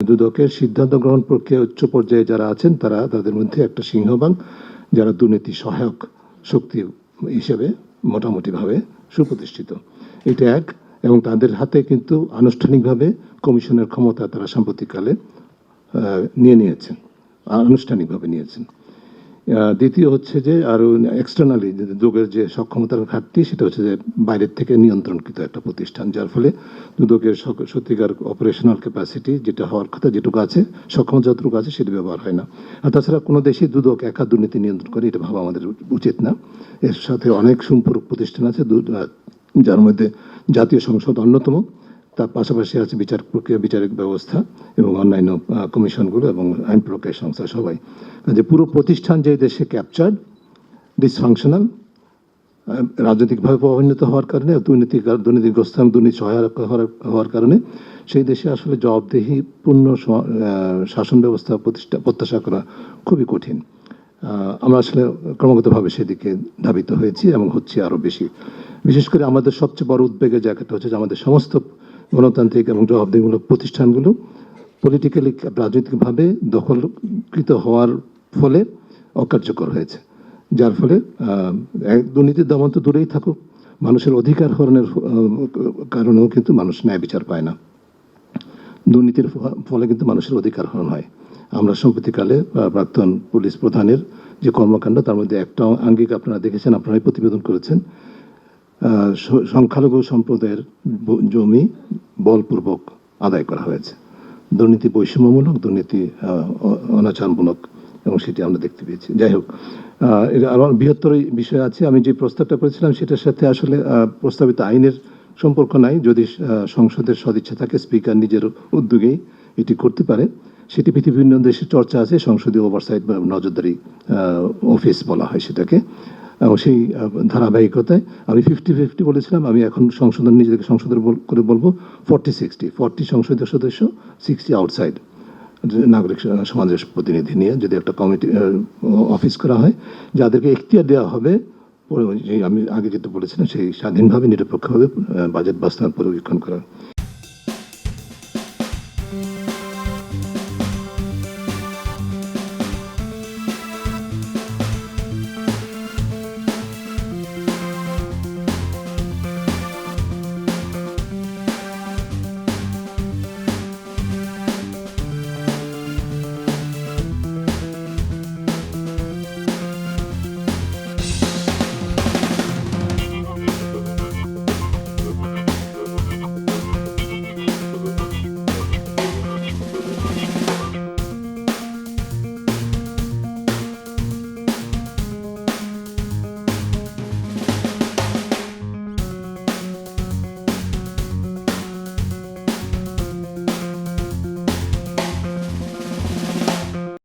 দুদকের সিদ্ধান্ত গ্রহণ প্রক্রিয়া উচ্চ পর্যায়ে যারা আছেন তারা তাদের মধ্যে একটা সিংহভাগ যারা দুর্নীতি সহায়ক শক্তি হিসেবে মোটামুটিভাবে সুপ্রতিষ্ঠিত। এটা এক, এবং তাদের হাতে কিন্তু আনুষ্ঠানিকভাবে কমিশনের ক্ষমতা তারা সাম্প্রতিককালে নিয়েছেন, আনুষ্ঠানিকভাবে নিয়েছেন। দ্বিতীয় হচ্ছে যে আরও এক্সটার্নালি দুদকের যে সক্ষমতার ঘাটতি, সেটা হচ্ছে যে বাইরের থেকে নিয়ন্ত্রণকৃত একটা প্রতিষ্ঠান, যার ফলে দুদকের সত্যিকার অপারেশনাল ক্যাপাসিটি যেটা হওয়ার কথা, যেটুকু আছে, সক্ষমতা যতটুকু আছে, সেটা ব্যবহার হয় না। আর তাছাড়া কোনো দেশে দুদক একা দুর্নীতি নিয়ন্ত্রণ করে এটা ভাবা আমাদের উচিত না। এর সাথে অনেক সম্পূরক প্রতিষ্ঠান আছে, যার মধ্যে জাতীয় সংসদ অন্যতম, তার পাশাপাশি আছে বিচার প্রক্রিয়া, বিচারিক ব্যবস্থা এবং অন্যান্য কমিশনগুলো এবং আইন প্রক্রিয়া সংস্থা সবাই। যে পুরো প্রতিষ্ঠান যে দেশে ক্যাপচার্ড, ডিসফাংশনাল, রাজনৈতিকভাবে প্রভাবিত হওয়ার কারণে, দুর্নীতিগ্রস্ত এবং দুর্নীতি সহায়ক হওয়ার কারণে সেই দেশে আসলে জবাবদিহিপূর্ণ শাসন ব্যবস্থা প্রত্যাশা করা খুবই কঠিন। আমরা আসলে ক্রমাগতভাবে সেদিকে ধাবিত হয়েছি এবং হচ্ছে আরও বেশি। বিশেষ করে আমাদের সবচেয়ে বড় উদ্বেগের জায়গাটা হচ্ছে যে আমাদের সমস্ত গণতান্ত্রিক এবং জবাবদিহিমূলক প্রতিষ্ঠানগুলো পলিটিক্যালি, রাজনৈতিকভাবে দখলকৃত হওয়ার ফলে অকার্যকর হয়েছে, যার ফলে দুর্নীতির দমন তো দূরেই থাকুক, মানুষের অধিকার হরণের কারণেও কিন্তু মানুষ ন্যায় বিচার পায় না। দুর্নীতির ফলে কিন্তু মানুষের অধিকার হরণ হয়। আমরা সম্প্রতিকালে প্রাক্তন পুলিশ প্রধানের যে কর্মকাণ্ড, তার মধ্যে একটা আঙ্গিক আপনারা দেখেছেন, আপনারাই প্রতিবেদন করেছেন। সংখ্যালঘু সম্প্রদায়ের জমি বলপূর্বক আদায় করা হয়েছে। দুর্নীতি বৈষম্যমূলক, দুর্নীতি অনাচারমূলক, এবং সেটি আমরা দেখতে পেয়েছি। যাই হোক, এটা আরও বৃহত্তর বিষয় আছে। আমি যে প্রস্তাবটা করেছিলাম সেটার সাথে আসলে প্রস্তাবিত আইনের সম্পর্ক নাই। যদি সংসদের সদিচ্ছা থাকে, স্পিকার নিজের উদ্যোগেই এটি করতে পারে। সেটি বিভিন্ন দেশে চর্চা আছে, সংসদীয় ওভারসাইট বা নজরদারি অফিস বলা হয় সেটাকে। এবং সেই ধারাবাহিকতায় আমি 50-50 বলেছিলাম। আমি এখন সংশোধন, নিজেকে সংশোধন করে বলবো 40-60, 40 সংসদীয় সদস্য, 60 আউটসাইড নাগরিক সমাজের প্রতিনিধি নিয়ে যদি একটা কমিটি অফিস করা হয়, যাদেরকে এখতিয়ার দেওয়া হবে, আমি আগে যেটা বলেছিলাম, সেই স্বাধীনভাবে নিরপেক্ষভাবে বাজেট বাস্তবায়ন পর্যবেক্ষণ করা।